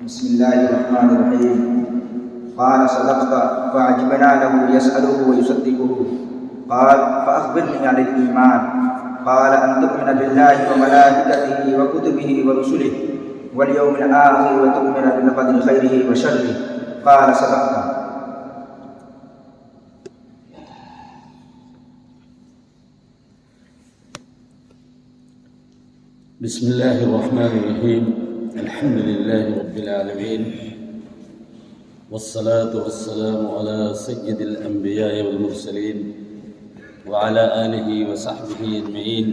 بسم الله الرحمن الرحيم. قال صدقت فعجبنا له يسأله ويصدقه. قال فأخبرني عن الإيمان. قال أن تؤمن بالله وملائكته وكتبه ورسله واليوم الآخر وتؤمن بالقدر خيره وشره. قال صدقت. بسم الله الرحمن الرحيم. الحمد لله رب العالمين، والصلاة والسلام على سيد الأنبياء والمرسلين وعلى آله وصحبه أجمعين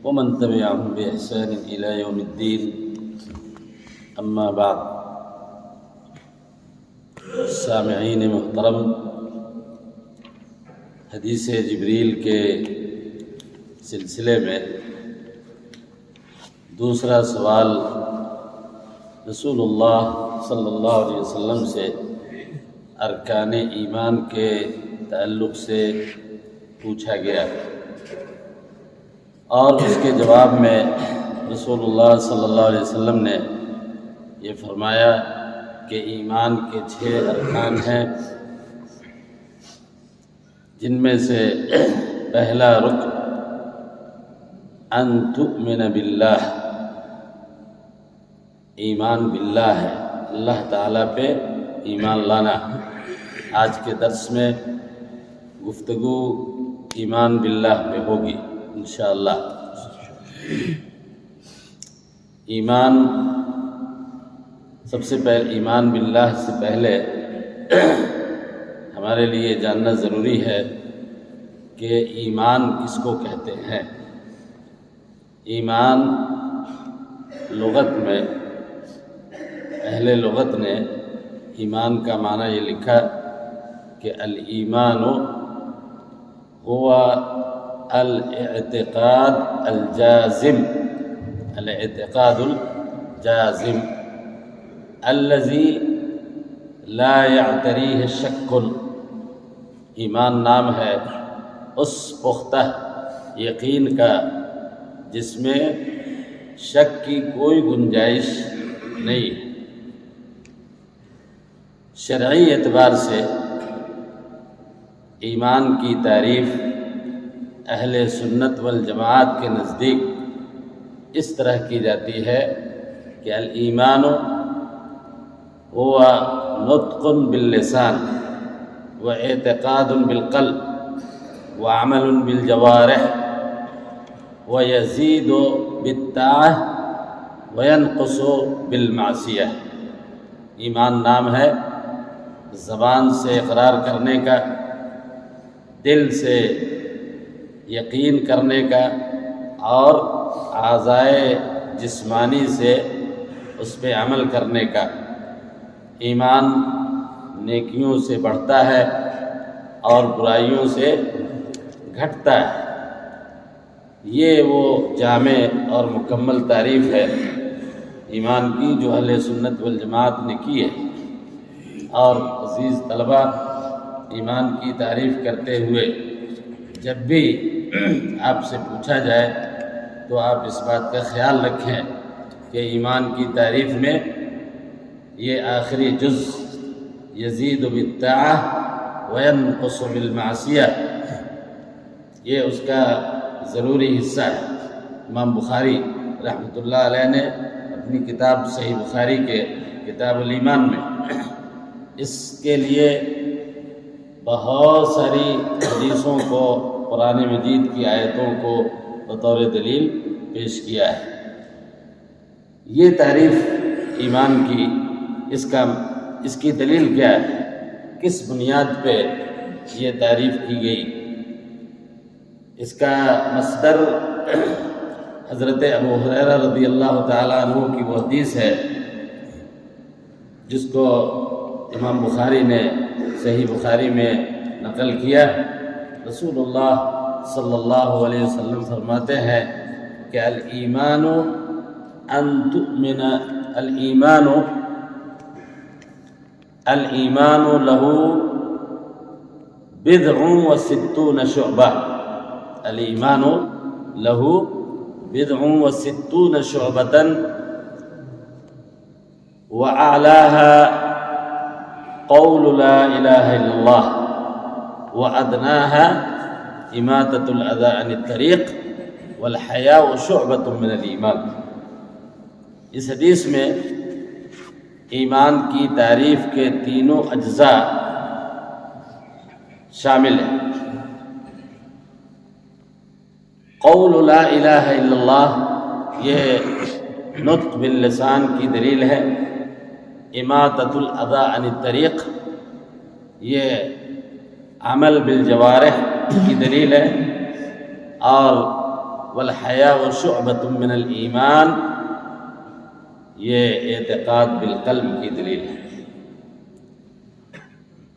ومن تبعهم بإحسان إلى يوم الدين. أما بعد، سامعین محترم، حدیث جبریل کے سلسلے میں دوسرا سوال رسول اللہ صلی اللہ علیہ وسلم سے ارکان ایمان کے تعلق سے پوچھا گیا، اور اس کے جواب میں رسول اللہ صلی اللہ علیہ وسلم نے یہ فرمایا کہ ایمان کے 6 ارکان ہیں، جن میں سے پہلا رکن ان تؤمن باللہ، ایمان باللہ ہے، اللہ تعالیٰ پہ ایمان لانا۔ آج کے درس میں گفتگو ایمان باللہ پہ ہوگی انشاءاللہ۔ ایمان سب سے پہلے، ایمان باللہ سے پہلے ہمارے لیے جاننا ضروری ہے کہ ایمان کس کو کہتے ہیں۔ ایمان لغت میں، اہل لغت نے ایمان کا معنی یہ لکھا کہ الایمان هو الاعتقاد الجازم، الاعتقاد الجازم الذي لا يعتريه شک۔ ایمان نام ہے اس پختہ یقین کا جس میں شک کی کوئی گنجائش نہیں۔ شرعی اعتبار سے ایمان کی تعریف اہل سنت والجماعت کے نزدیک اس طرح کی جاتی ہے کہ الایمان هو نطق باللسان واعتقاد بالقلب وعمل بالجوارح ويزيد بالطاعة وينقص بالمعصية۔ ایمان نام ہے زبان سے اقرار کرنے کا، دل سے یقین کرنے کا، اور اعضائے جسمانی سے اس پہ عمل کرنے کا۔ ایمان نیکیوں سے بڑھتا ہے اور برائیوں سے گھٹتا ہے۔ یہ وہ جامع اور مکمل تعریف ہے ایمان کی جو اہل سنت والجماعت نے کی ہے۔ اور عزیز طلبہ، ایمان کی تعریف کرتے ہوئے جب بھی آپ سے پوچھا جائے تو آپ اس بات کا خیال رکھیں کہ ایمان کی تعریف میں یہ آخری جز یزید بالطاعہ وینقص بالمعصیہ، یہ اس کا ضروری حصہ ہے۔ امام بخاری رحمۃ اللہ علیہ نے اپنی کتاب صحیح بخاری کے کتاب الایمان میں اس کے لیے بہت ساری حدیثوں کو، قرآن مجید کی آیتوں کو بطور دلیل پیش کیا ہے۔ یہ تعریف ایمان کی، اس کی دلیل کیا ہے؟ کس بنیاد پہ یہ تعریف کی گئی؟ اس کا مصدر حضرت ابو ہریرہ رضی اللہ تعالیٰ عنہ کی وہ حدیث ہے جس کو امام بخاری نے صحیح بخاری میں نقل کیا۔ رسول اللہ صلی اللہ علیہ وسلم فرماتے ہیں کہ الایمان ان تؤمن، الایمان له 67 شعبہ، الایمان له 67 شعبة وأعلاها قول لا إله إلا الله وأدناها إماتة الأذى عن الطريق والحياء شعبة من الإيمان۔ اس حدیث میں ایمان کی تعریف کے تینوں اجزاء شامل ہیں۔ قول لا الہ الا اللہ، یہ نطق باللسان کی دلیل ہے۔ اماطۃ الاذی عن الطریق، یہ عمل بالجوارح کی دلیل ہے۔ اور والحیاء شعبۃ من الایمان، یہ اعتقاد بالقلب کی دلیل ہے۔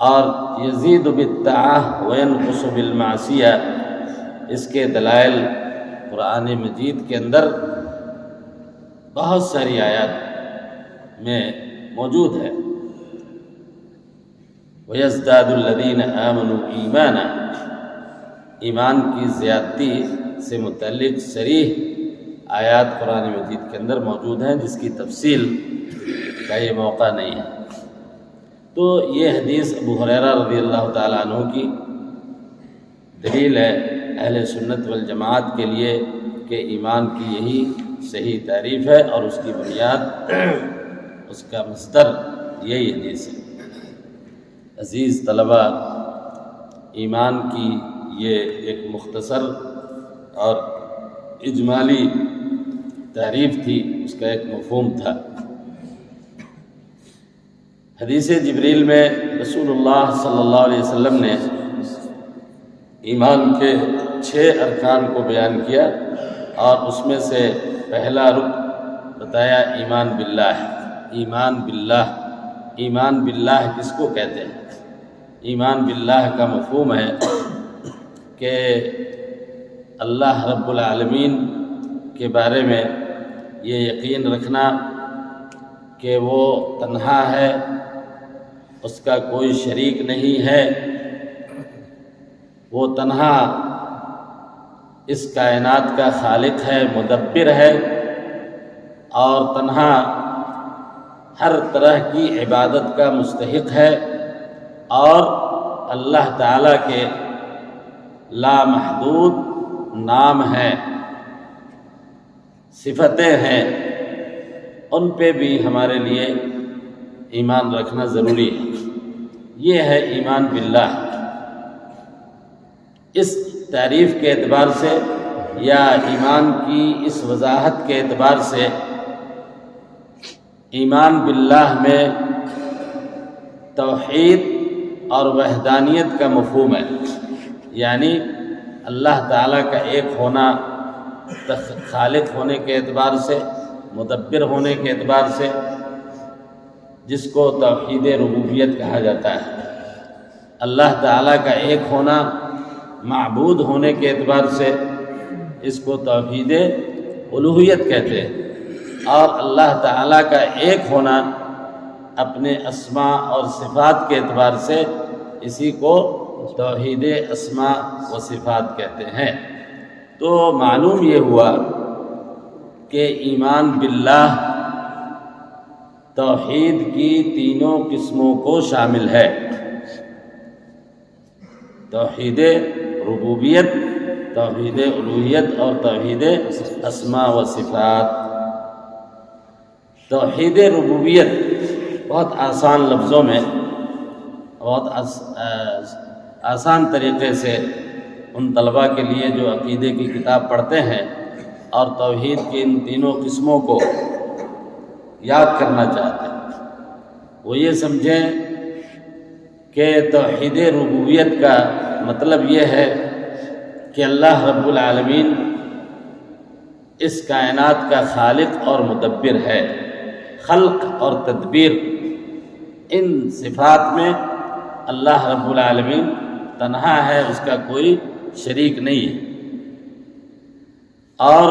اور یزید بالطاعہ وینقص بالمعصیہ، اس کے دلائل قرآن مجید کے اندر بہت ساری آیات میں موجود ہے۔ وَيَزْدَادُ الَّذِينَ آمَنُوا إِيمَانًا، ایمان کی زیادتی سے متعلق صریح آیات قرآن مجید کے اندر موجود ہیں، جس کی تفصیل کا یہ موقع نہیں ہے۔ تو یہ حدیث ابو ہریرہ رضی اللہ تعالیٰ عنہ کی دلیل ہے اہل سنت والجماعت کے لیے کہ ایمان کی یہی صحیح تعریف ہے، اور اس کی بنیاد، اس کا مصدر یہی حدیث ہے۔ عزیز طلبہ، ایمان کی یہ ایک مختصر اور اجمالی تعریف تھی، اس کا ایک مفہوم تھا۔ حدیث جبریل میں رسول اللہ صلی اللہ علیہ وسلم نے ایمان کے 6 ارکان کو بیان کیا، اور اس میں سے پہلا رکن بتایا ایمان باللہ۔ ایمان باللہ، ایمان باللہ کس کو کہتے ہیں؟ ایمان باللہ کا مفہوم ہے کہ اللہ رب العالمین کے بارے میں یہ یقین رکھنا کہ وہ تنہا ہے، اس کا کوئی شریک نہیں ہے، وہ تنہا اس کائنات کا خالق ہے، مدبر ہے، اور تنہا ہر طرح کی عبادت کا مستحق ہے، اور اللہ تعالیٰ کے لامحدود نام ہیں، صفتیں ہیں، ان پہ بھی ہمارے لیے ایمان رکھنا ضروری ہے۔ یہ ہے ایمان باللہ۔ اس تعریف کے اعتبار سے یا ایمان کی اس وضاحت کے اعتبار سے ایمان باللہ میں توحید اور وحدانیت کا مفہوم ہے، یعنی اللہ تعالیٰ کا ایک ہونا، خالق ہونے کے اعتبار سے، مدبر ہونے کے اعتبار سے، جس کو توحید ربوبیت کہا جاتا ہے۔ اللہ تعالیٰ کا ایک ہونا معبود ہونے کے اعتبار سے، اس کو توحید الوہیت کہتے ہیں۔ اور اللہ تعالیٰ کا ایک ہونا اپنے اسماء اور صفات کے اعتبار سے، اسی کو توحید اسماء و صفات کہتے ہیں۔ تو معلوم یہ ہوا کہ ایمان باللہ توحید کی تینوں قسموں کو شامل ہے: توحید ربوبیت، توحید الوہیت اور توحید اسماء و صفات۔ توحید ربوبیت بہت آسان لفظوں میں، بہت آسان طریقے سے ان طلباء کے لیے جو عقیدے کی کتاب پڑھتے ہیں اور توحید کی ان تینوں قسموں کو یاد کرنا چاہتے ہیں، وہ یہ سمجھیں کہ توحید ربوبیت کا مطلب یہ ہے کہ اللہ رب العالمین اس کائنات کا خالق اور مدبر ہے۔ خلق اور تدبیر، ان صفات میں اللہ رب العالمین تنہا ہے، اس کا کوئی شریک نہیں ہے۔ اور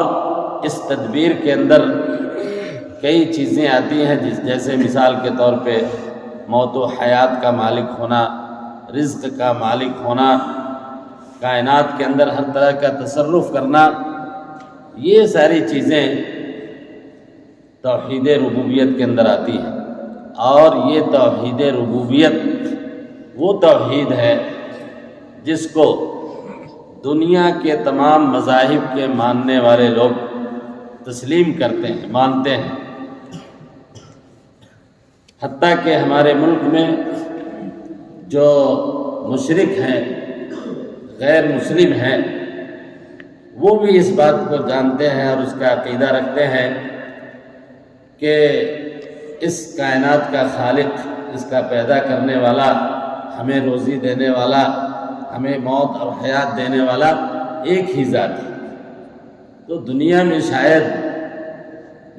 اس تدبیر کے اندر کئی چیزیں آتی ہیں، جیسے مثال کے طور پہ موت و حیات کا مالک ہونا، رزق کا مالک ہونا، کائنات کے اندر ہر طرح کا تصرف کرنا، یہ ساری چیزیں توحید ربوبیت کے اندر آتی ہیں۔ اور یہ توحید ربوبیت وہ توحید ہے جس کو دنیا کے تمام مذاہب کے ماننے والے لوگ تسلیم کرتے ہیں، مانتے ہیں۔ حتیٰ کہ ہمارے ملک میں جو مشرک ہیں، غیر مسلم ہیں، وہ بھی اس بات کو جانتے ہیں اور اس کا عقیدہ رکھتے ہیں کہ اس کائنات کا خالق، اس کا پیدا کرنے والا، ہمیں روزی دینے والا، ہمیں موت اور حیات دینے والا ایک ہی ذات ہے۔ تو دنیا میں شاید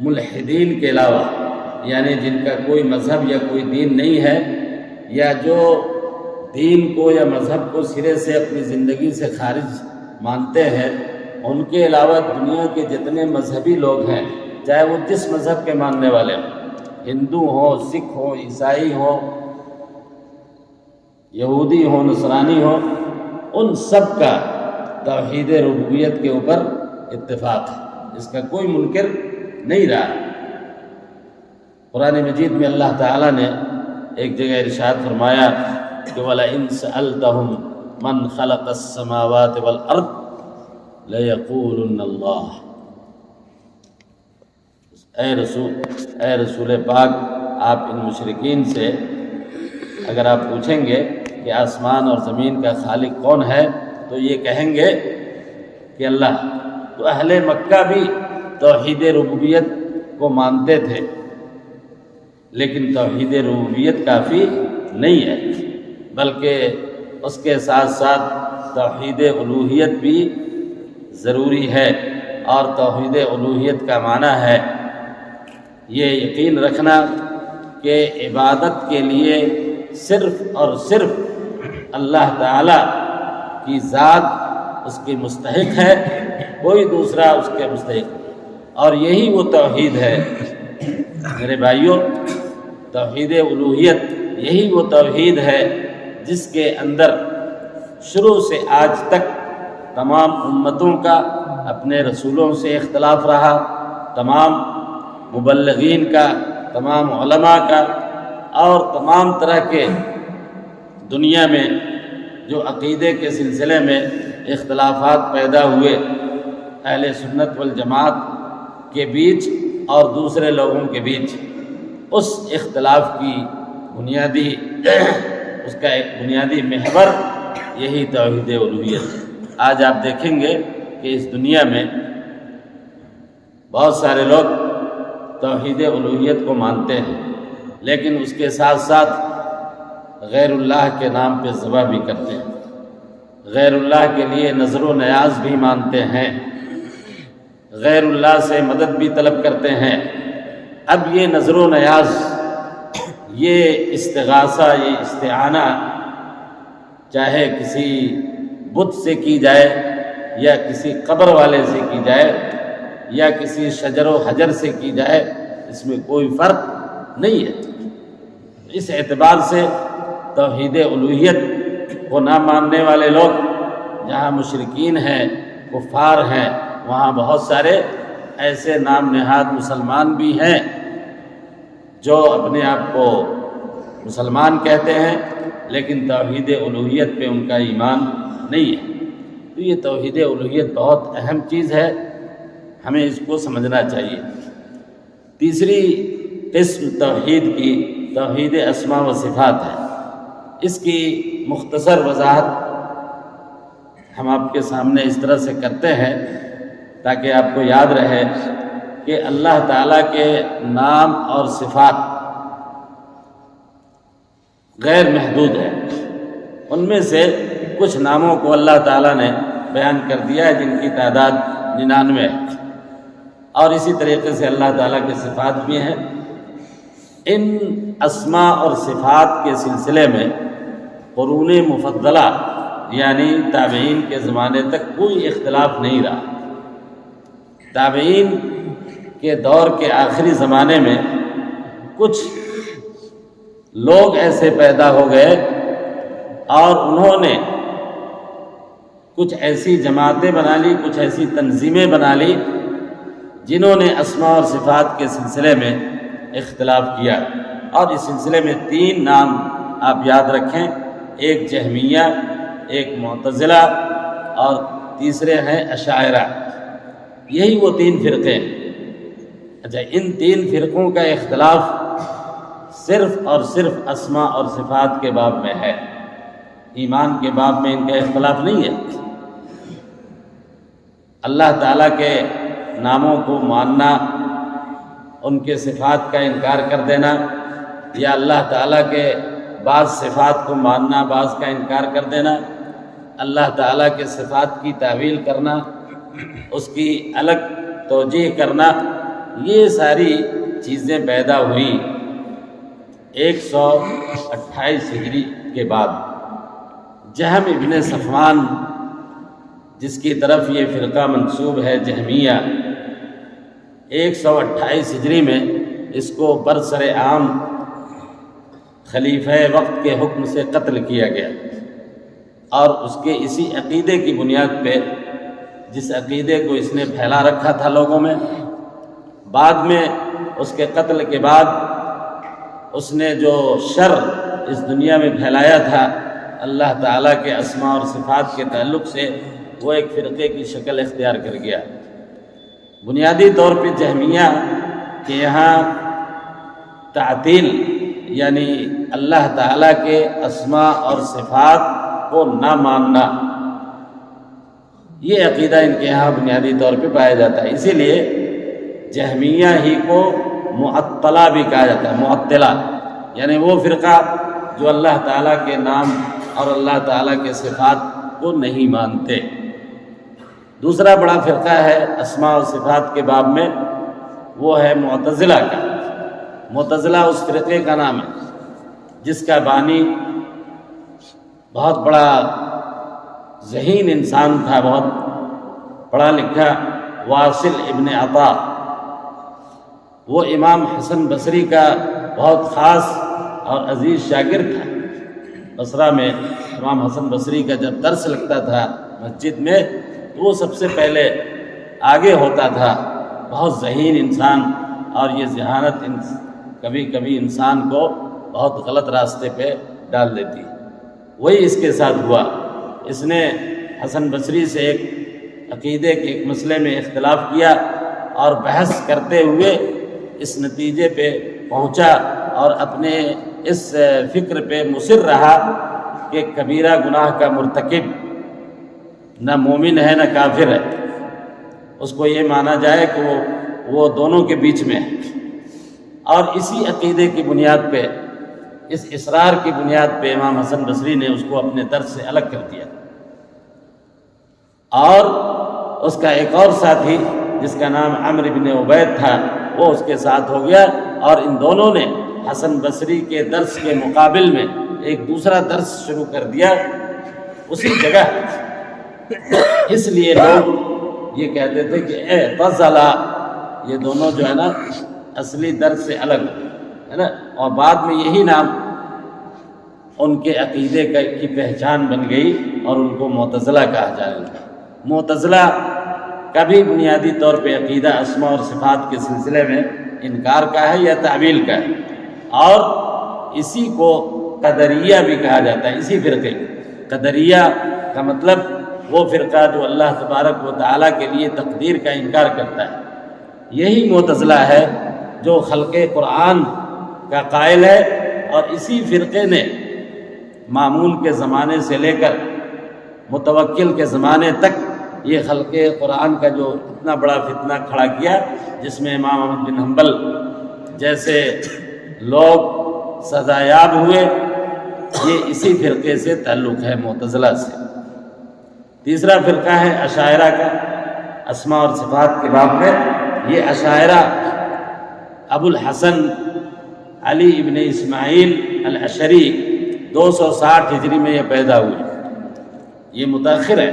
ملحدین کے علاوہ، یعنی جن کا کوئی مذہب یا کوئی دین نہیں ہے، یا جو دین کو یا مذہب کو سرے سے اپنی زندگی سے خارج مانتے ہیں، ان کے علاوہ دنیا کے جتنے مذہبی لوگ ہیں، چاہے وہ جس مذہب کے ماننے والے ہوں، ہندو ہوں، سکھ ہوں، عیسائی ہوں، یہودی ہوں، نصرانی ہوں، ان سب کا توحید ربوبیت کے اوپر اتفاق ہے، اس کا کوئی منکر نہیں رہا۔ قرآن مجید میں اللہ تعالیٰ نے ایک جگہ ارشاد فرمایا کہ وَلَئِن سَأَلْتَهُمْ مَنْ خَلَقَ السَّمَاوَاتِ وَالْأَرْضِ لَيَقُولُنَّ اللَّهُ۔ اے رسول پاک، آپ ان مشرکین سے اگر آپ پوچھیں گے کہ آسمان اور زمین کا خالق کون ہے تو یہ کہیں گے کہ اللہ۔ تو اہل مکہ بھی توحید ربوبیت کو مانتے تھے، لیکن توحید ربوبیت کافی نہیں ہے، بلکہ اس کے ساتھ ساتھ توحید الوہیت بھی ضروری ہے۔ اور توحید الوہیت کا معنی ہے یہ یقین رکھنا کہ عبادت کے لیے صرف اور صرف اللہ تعالیٰ کی ذات اس کی مستحق ہے، کوئی دوسرا اس کے مستحق نہیں۔ اور یہی وہ توحید ہے میرے بھائیوں، توحید الوہیت یہی وہ توحید ہے جس کے اندر شروع سے آج تک تمام امتوں کا اپنے رسولوں سے اختلاف رہا، تمام مبلغین کا، تمام علماء کا، اور تمام طرح کے دنیا میں جو عقیدے کے سلسلے میں اختلافات پیدا ہوئے اہل سنت والجماعت کے بیچ اور دوسرے لوگوں کے بیچ، اس اختلاف کی بنیادی اس کا ایک بنیادی محور یہی توحید الوہیت ہے۔ آج آپ دیکھیں گے کہ اس دنیا میں بہت سارے لوگ توحید الوہیت کو مانتے ہیں، لیکن اس کے ساتھ ساتھ غیر اللہ کے نام پہ ذبح بھی کرتے ہیں، غیر اللہ کے لیے نظر و نیاز بھی مانتے ہیں، غیر اللہ سے مدد بھی طلب کرتے ہیں۔ اب یہ نظر و نیاز، یہ استغاثہ، یہ استعانہ، چاہے کسی بت سے کی جائے یا کسی قبر والے سے کی جائے یا کسی شجر و حجر سے کی جائے، اس میں کوئی فرق نہیں ہے۔ اس اعتبار سے توحید الوہیت کو نہ ماننے والے لوگ جہاں مشرکین ہیں، کفار ہیں، وہاں بہت سارے ایسے نام نہاد مسلمان بھی ہیں جو اپنے آپ کو مسلمان کہتے ہیں، لیکن توحید الوہیت پہ ان کا ایمان نہیں ہے۔ تو یہ توحید الوہیت بہت اہم چیز ہے، ہمیں اس کو سمجھنا چاہیے۔ تیسری قسم توحید کی توحید اسماء و صفات ہے۔ اس کی مختصر وضاحت ہم آپ کے سامنے اس طرح سے کرتے ہیں تاکہ آپ کو یاد رہے کہ اللہ تعالیٰ کے نام اور صفات غیر محدود ہیں۔ ان میں سے کچھ ناموں کو اللہ تعالیٰ نے بیان کر دیا ہے جن کی تعداد 99 ہے، اور اسی طریقے سے اللہ تعالیٰ کے صفات بھی ہیں۔ ان اسماء اور صفات کے سلسلے میں قرون مفضلہ یعنی تابعین کے زمانے تک کوئی اختلاف نہیں رہا۔ تابعین کے دور کے آخری زمانے میں کچھ لوگ ایسے پیدا ہو گئے اور انہوں نے کچھ ایسی جماعتیں بنا لی، کچھ ایسی تنظیمیں بنا لی جنہوں نے اسماء اور صفات کے سلسلے میں اختلاف کیا، اور اس سلسلے میں 3 نام آپ یاد رکھیں، ایک جہمیہ، ایک معتزلہ اور تیسرے ہیں اشاعرہ۔ یہی وہ 3 فرقے ہیں۔ اچھا، ان 3 فرقوں کا اختلاف صرف اور صرف اسماء اور صفات کے باب میں ہے، ایمان کے باب میں ان کا اختلاف نہیں ہے۔ اللہ تعالیٰ کے ناموں کو ماننا، ان کے صفات کا انکار کر دینا، یا اللہ تعالیٰ کے بعض صفات کو ماننا، بعض کا انکار کر دینا، اللہ تعالیٰ کے صفات کی تعویل کرنا، اس کی الگ توجیہ کرنا، یہ ساری چیزیں پیدا ہوئی 128 ہجری کے بعد۔ جہم ابن صفوان، جس کی طرف یہ فرقہ منسوب ہے جہمیہ، 128 ہجری میں اس کو برسر عام خلیفہ وقت کے حکم سے قتل کیا گیا، اور اس کے اسی عقیدے کی بنیاد پہ، جس عقیدے کو اس نے پھیلا رکھا تھا لوگوں میں، بعد میں اس کے قتل کے بعد اس نے جو شر اس دنیا میں پھیلایا تھا اللہ تعالیٰ کے اسماء اور صفات کے تعلق سے، وہ ایک فرقے کی شکل اختیار کر گیا۔ بنیادی طور پہ جہمیہ کہ یہاں تعطیل، یعنی اللہ تعالیٰ کے اسماء اور صفات کو نہ ماننا، یہ عقیدہ ان کے یہاں بنیادی طور پہ پایا جاتا ہے۔ اسی لیے جہمیہ ہی کو معطلہ بھی کہا جاتا ہے۔ معطلہ یعنی وہ فرقہ جو اللہ تعالیٰ کے نام اور اللہ تعالیٰ کے صفات کو نہیں مانتے۔ دوسرا بڑا فرقہ ہے اسماء و صفات کے باب میں، وہ ہے معتزلہ کا۔ معتزلہ اس فرقے کا نام ہے جس کا بانی بہت بڑا ذہین انسان تھا، بہت پڑھا لکھا، واصل ابن عطا۔ وہ امام حسن بصری کا بہت خاص اور عزیز شاگرد تھا۔ بصرہ میں امام حسن بصری کا جب درس لگتا تھا مسجد میں، تو وہ سب سے پہلے آگے ہوتا تھا۔ بہت ذہین انسان، اور یہ ذہانت کبھی کبھی انسان کو بہت غلط راستے پہ ڈال دیتی ہے۔ وہی اس کے ساتھ ہوا۔ اس نے حسن بصری سے ایک عقیدے کے ایک مسئلے میں اختلاف کیا، اور بحث کرتے ہوئے اس نتیجے پہ پہنچا، اور اپنے اس فکر پہ مصر رہا کہ کبیرہ گناہ کا مرتکب نہ مومن ہے نہ کافر ہے، اس کو یہ مانا جائے کہ وہ دونوں کے بیچ میں ہے۔ اور اسی عقیدے کی بنیاد پہ، اس اصرار کی بنیاد پہ امام حسن بصری نے اس کو اپنے درس سے الگ کر دیا، اور اس کا ایک اور ساتھی جس کا نام عمرو بن عبید تھا، وہ اس کے ساتھ ہو گیا، اور ان دونوں نے حسن بصری کے درس کے مقابل میں ایک دوسرا درس شروع کر دیا اسی جگہ۔ اس لیے لوگ یہ کہتے تھے کہ اعتزلہ، یہ دونوں جو ہے نا اصلی درس سے الگ ہے نا، اور بعد میں یہی نام ان کے عقیدے کی پہچان بن گئی، اور ان کو معتزلہ کہا جانے لگا۔ معتزلہ کا بھی بنیادی طور پہ عقیدہ اسماء اور صفات کے سلسلے میں انکار کا ہے یا تعویل کا ہے، اور اسی کو قدریہ بھی کہا جاتا ہے۔ اسی فرقے قدریہ کا مطلب وہ فرقہ جو اللہ تبارک و تعالیٰ کے لیے تقدیر کا انکار کرتا ہے۔ یہی معتزلہ ہے جو خلق قرآن کا قائل ہے، اور اسی فرقے نے مامون کے زمانے سے لے کر متوکل کے زمانے تک یہ خلق قرآن کا جو اتنا بڑا فتنہ کھڑا کیا، جس میں امام احمد بن حنبل جیسے لوگ سزایاب ہوئے، یہ اسی فرقے سے تعلق ہے، معتزلہ سے۔ تیسرا فرقہ ہے اشاعرہ کا، اسماء اور صفات کے باب میں۔ یہ اشاعرہ ابو الحسن علی ابن اسماعیل الاشعری 260 ہجری میں یہ پیدا ہوئے، یہ متأخر ہے،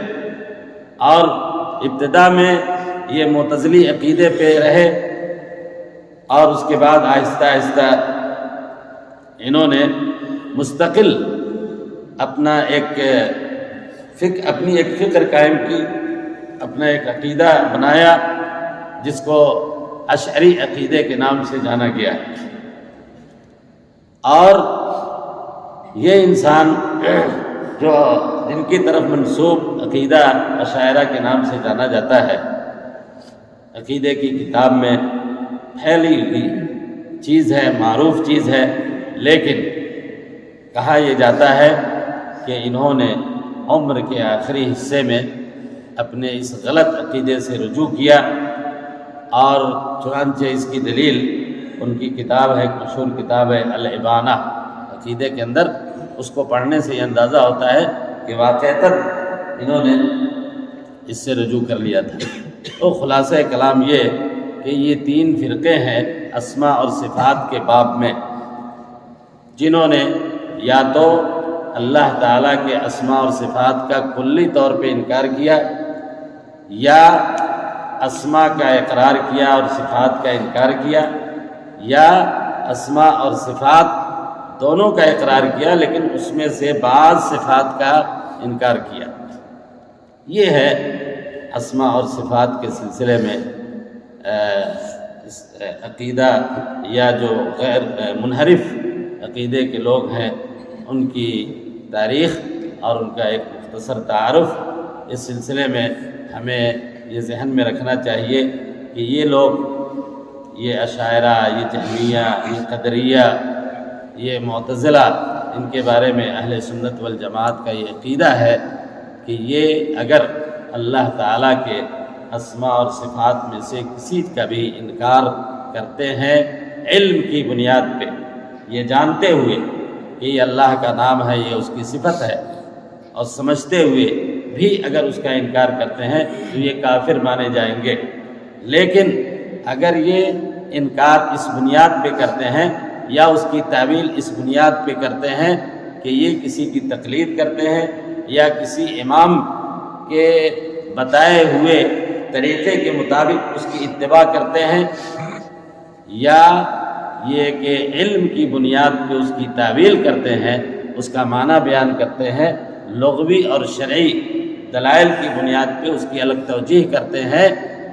اور ابتدا میں یہ معتزلی عقیدے پہ رہے، اور اس کے بعد آہستہ آہستہ انہوں نے مستقل اپنا اپنی ایک فکر قائم کی، اپنا ایک عقیدہ بنایا جس کو اشعری عقیدے کے نام سے جانا گیا ہے۔ اور یہ انسان جو جن کی طرف منسوب عقیدہ اشاعرہ کے نام سے جانا جاتا ہے، عقیدے کی کتاب میں پھیلی ہوئی چیز ہے، معروف چیز ہے، لیکن کہا یہ جاتا ہے کہ انہوں نے عمر کے آخری حصے میں اپنے اس غلط عقیدے سے رجوع کیا، اور چنانچہ اس کی دلیل ان کی کتاب ہے، ایک مشہور کتاب ہے الابانہ عقیدے کے اندر، اس کو پڑھنے سے یہ اندازہ ہوتا ہے کہ واقعتاً انہوں نے اس سے رجوع کر لیا تھا۔ تو خلاصہ کلام یہ کہ یہ 3 فرقے ہیں اسماء اور صفات کے باب میں، جنہوں نے یا تو اللہ تعالیٰ کے اسماء اور صفات کا کلی طور پہ انکار کیا، یا اسماء کا اقرار کیا اور صفات کا انکار کیا، یا اسماء اور صفات دونوں کا اقرار کیا لیکن اس میں سے بعض صفات کا انکار کیا۔ یہ ہے اسماء اور صفات کے سلسلے میں عقیدہ، یا جو غیر منحرف عقیدے کے لوگ ہیں ان کی تاریخ اور ان کا ایک مختصر تعارف۔ اس سلسلے میں ہمیں یہ ذہن میں رکھنا چاہیے کہ یہ لوگ، یہ اشاعرہ، یہ جہمیہ، یہ قدریہ، یہ معتزلہ، ان کے بارے میں اہل سنت والجماعت کا یہ عقیدہ ہے کہ یہ اگر اللہ تعالیٰ کے اسماء اور صفات میں سے کسی کا بھی انکار کرتے ہیں علم کی بنیاد پہ، یہ جانتے ہوئے کہ یہ اللہ کا نام ہے، یہ اس کی صفت ہے، اور سمجھتے ہوئے بھی اگر اس کا انکار کرتے ہیں تو یہ کافر مانے جائیں گے۔ لیکن اگر یہ انکار اس بنیاد پہ کرتے ہیں یا اس کی تعویل اس بنیاد پہ کرتے ہیں کہ یہ کسی کی تقلید کرتے ہیں یا کسی امام کے بتائے ہوئے طریقے کے مطابق اس کی اتباع کرتے ہیں، یا یہ کہ علم کی بنیاد پہ اس کی تعویل کرتے ہیں، اس کا معنی بیان کرتے ہیں، لغوی اور شرعی دلائل کی بنیاد پہ اس کی الگ توجیح کرتے ہیں،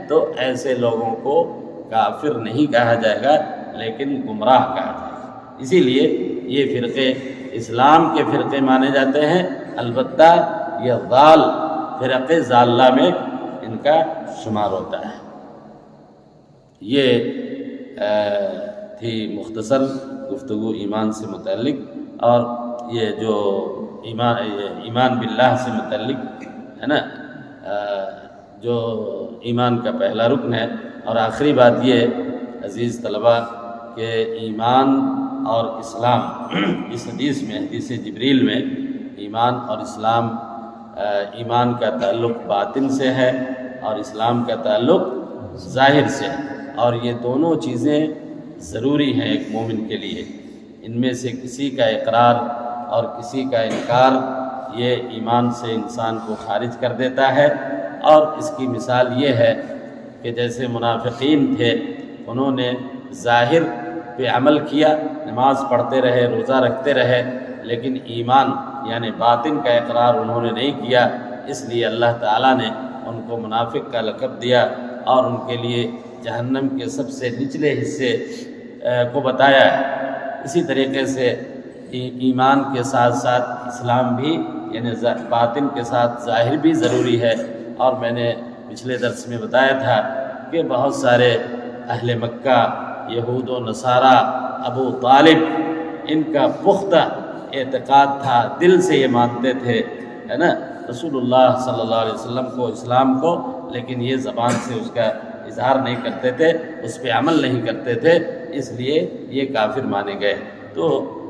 تو ایسے لوگوں کو کافر نہیں کہا جائے گا لیکن گمراہ کہا جائے گا۔ اسی لیے یہ فرقے اسلام کے فرقے مانے جاتے ہیں، البتہ یہ ضال فرقے ضالہ میں ان کا شمار ہوتا ہے۔ یہ تھی مختصر گفتگو ایمان سے متعلق، اور یہ جو ایمان باللہ سے متعلق ہے نا، جو ایمان کا پہلا رکن ہے۔ اور آخری بات یہ عزیز طلبہ کہ ایمان اور اسلام، اس حدیث میں، حدیث جبریل میں ایمان اور اسلام، ایمان کا تعلق باطن سے ہے اور اسلام کا تعلق ظاہر سے ہے، اور یہ دونوں چیزیں ضروری ہیں ایک مومن کے لیے۔ ان میں سے کسی کا اقرار اور کسی کا انکار یہ ایمان سے انسان کو خارج کر دیتا ہے۔ اور اس کی مثال یہ ہے کہ جیسے منافقین تھے، انہوں نے ظاہر پہ عمل کیا، نماز پڑھتے رہے، روزہ رکھتے رہے، لیکن ایمان یعنی باطن کا اقرار انہوں نے نہیں کیا، اس لیے اللہ تعالیٰ نے ان کو منافق کا لقب دیا اور ان کے لیے جہنم کے سب سے نچلے حصے کو بتایا ہے۔ اسی طریقے سے ایمان کے ساتھ ساتھ اسلام بھی، یعنی باطن کے ساتھ ظاہر بھی ضروری ہے۔ اور میں نے پچھلے درس میں بتایا تھا کہ بہت سارے اہل مکہ، یہود و نصارہ، ابو طالب، ان کا پختہ اعتقاد تھا، دل سے یہ مانتے تھے، ہے نا، رسول اللہ صلی اللہ علیہ وسلم کو، اسلام کو، لیکن یہ زبان سے اس کا اظہار نہیں کرتے تھے، اس پہ عمل نہیں کرتے تھے، اس لیے یہ کافر مانے گئے۔ تو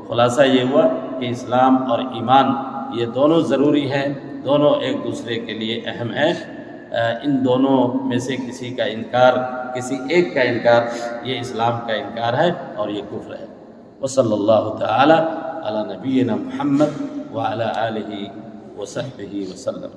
خلاصہ یہ ہوا کہ اسلام اور ایمان یہ دونوں ضروری ہیں، دونوں ایک دوسرے کے لیے اہم ہیں۔ ان دونوں میں سے کسی کا انکار، کسی ایک کا انکار، یہ اسلام کا انکار ہے اور یہ کفر ہے۔ وصلی اللہ تعالی علی نبینا محمد وعلی آلہ وصحبہ وسلم۔